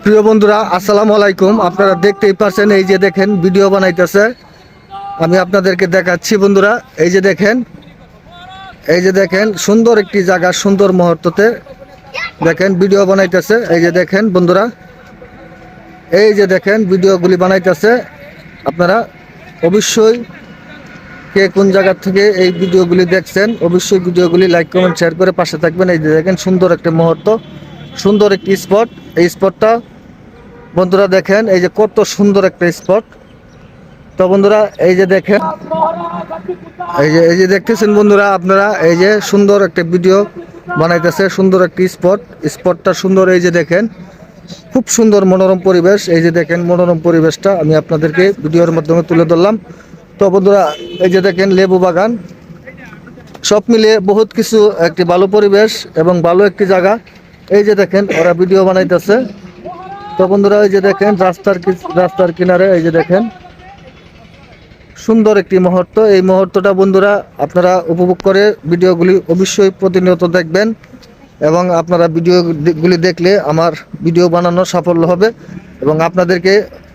প্রিয় বন্ধুরা, আসসালামু আলাইকুম। আপনারা দেখতেই পাচ্ছেন, এই যে দেখেন ভিডিও বানাইতেছে। আমি আপনাদেরকে দেখাচ্ছি বন্ধুরা। এই যে দেখেন সুন্দর একটি জায়গা, সুন্দর মুহূর্ততে দেখেন ভিডিও বানাইতেছে। এই যে দেখেন বন্ধুরা, এই যে দেখেন ভিডিওগুলি বানাইতেছে। আপনারা অবশ্যই কে কোন জায়গা থেকে এই ভিডিওগুলি দেখছেন, অবশ্যই ভিডিওগুলি লাইক কমেন্ট শেয়ার করে পাশে থাকবেন। এই যে দেখেন সুন্দর একটা মুহূর্ত, সুন্দর একটি স্পট। এই স্পটটা বন্ধুরা দেখেন, এই যে কত সুন্দর একটা স্পট। তো বন্ধুরা এই যে দেখেন, এই যে দেখতেছেন বন্ধুরা আপনারা, এই যে সুন্দর একটা ভিডিও বানাইতেছে, সুন্দর একটি স্পটটা সুন্দর। এই যে দেখেন খুব সুন্দর মনোরম পরিবেশ। এই যে দেখেন মনোরম পরিবেশটা আমি আপনাদেরকে ভিডিওর মাধ্যমে তুলে ধরলাম। তো বন্ধুরা এই যে দেখেন লেবু বাগান, সব মিলিয়ে বহুত কিছু, একটি ভালো পরিবেশ এবং ভালো একটি জায়গা। এই যে দেখেন ওরা ভিডিও বানাইতেছে। তো বন্ধুরা এই যে দেখেন রাস্তার কিনারে এই যে দেখেন সুন্দর একটি মুহূর্ত। এই মুহূর্তটা বন্ধুরা আপনারা উপভোগ করে ভিডিওগুলি অবশ্যই প্রতিনিয়ত দেখবেন, এবং আপনারা ভিডিওগুলি দেখলে আমার ভিডিও বানানো সাফল্য হবে, এবং আপনাদেরকে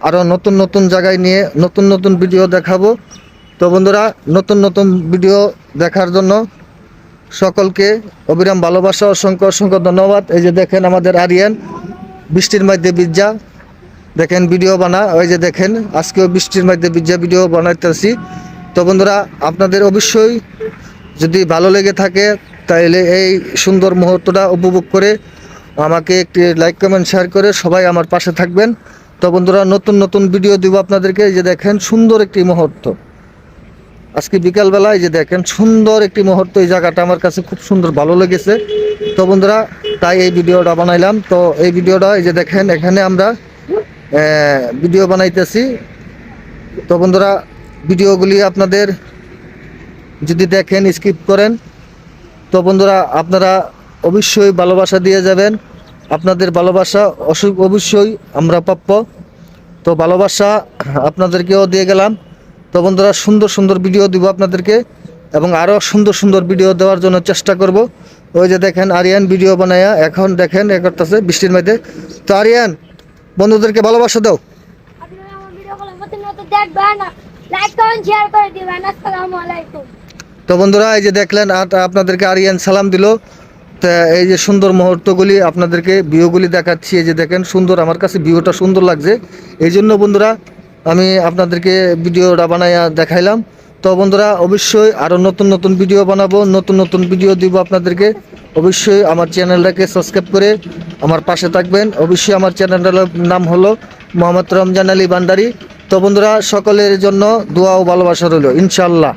আরও নতুন নতুন জায়গায় নিয়ে নতুন নতুন ভিডিও দেখাবো। তো বন্ধুরা নতুন নতুন ভিডিও দেখার জন্য সকলকে অবিরাম ভালোবাসা, অসংখ্য অসংখ্য ধন্যবাদ। এই যে দেখেন আমাদের আরিয়ান বৃষ্টির মধ্যে ভিজা দেখেন ভিডিও বানা। ওই যে দেখেন আজকেও বৃষ্টির মধ্যে ভিজা ভিডিও বানাইতেছি। তো বন্ধুরা আপনাদের অবশ্যই যদি ভালো লেগে থাকে তাহলে এই সুন্দর মুহূর্তটা উপভোগ করে আমাকে একটি লাইক কমেন্ট শেয়ার করে সবাই আমার পাশে থাকবেন। তো বন্ধুরা নতুন নতুন ভিডিও দিব আপনাদেরকে। এই যে দেখেন সুন্দর একটি মুহূর্ত, আজকে বিকালবেলা এই যে দেখেন সুন্দর একটি মুহূর্ত। এই জায়গাটা আমার কাছে খুব সুন্দর ভালো লেগেছে। তো বন্ধুরা তাই এই ভিডিওটা বানাইলাম। তো এই ভিডিওটা এই যে দেখেন এখানে আমরা ভিডিও বানাইতেছি। তো বন্ধুরা ভিডিওগুলি আপনাদের যদি দেখেন স্কিপ করেন, তো বন্ধুরা আপনারা অবশ্যই ভালোবাসা দিয়ে যাবেন। আপনাদের ভালোবাসা অবশ্যই আমরা প্রাপ্য। তো ভালোবাসা আপনাদেরকেও দিয়ে গেলাম। তো বন্ধুরা সুন্দর সুন্দর ভিডিও দিব আপনাদেরকে, এবং আরও সুন্দর সুন্দর ভিডিও দেওয়ার জন্য চেষ্টা করব। ওই যে দেখেন আরিয়ান ভিডিও বানায়া এখন দেখেন এ করতেছে বৃষ্টির মধ্যে। তো আরিয়ান বন্ধুদেরকে ভালোবাসা দাও। তো বন্ধুরা এই যে দেখলেন আপনাদেরকে আরিয়ান সালাম দিল। তা এই যে সুন্দর মুহূর্তগুলি আপনাদেরকে ভিউগুলি দেখাচ্ছি। এই যে দেখেন সুন্দর, আমার কাছে ভিউটা সুন্দর লাগছে, এই জন্য বন্ধুরা আমি আপনাদেরকে ভিডিওটা বানাইয়া দেখাইলাম। তো বন্ধুরা অবশ্যই আরও নতুন নতুন ভিডিও বানাবো, নতুন নতুন ভিডিও দিব আপনাদেরকে। অবশ্যই আমার চ্যানেলটাকে সাবস্ক্রাইব করে আমার পাশে থাকবেন। অবশ্যই আমার চ্যানেলটার নাম হলো মোহাম্মদ রমজান আলী ভান্ডারী। তো বন্ধুরা সকলের জন্য দোয়া ও ভালোবাসা রইল ইনশাআল্লাহ।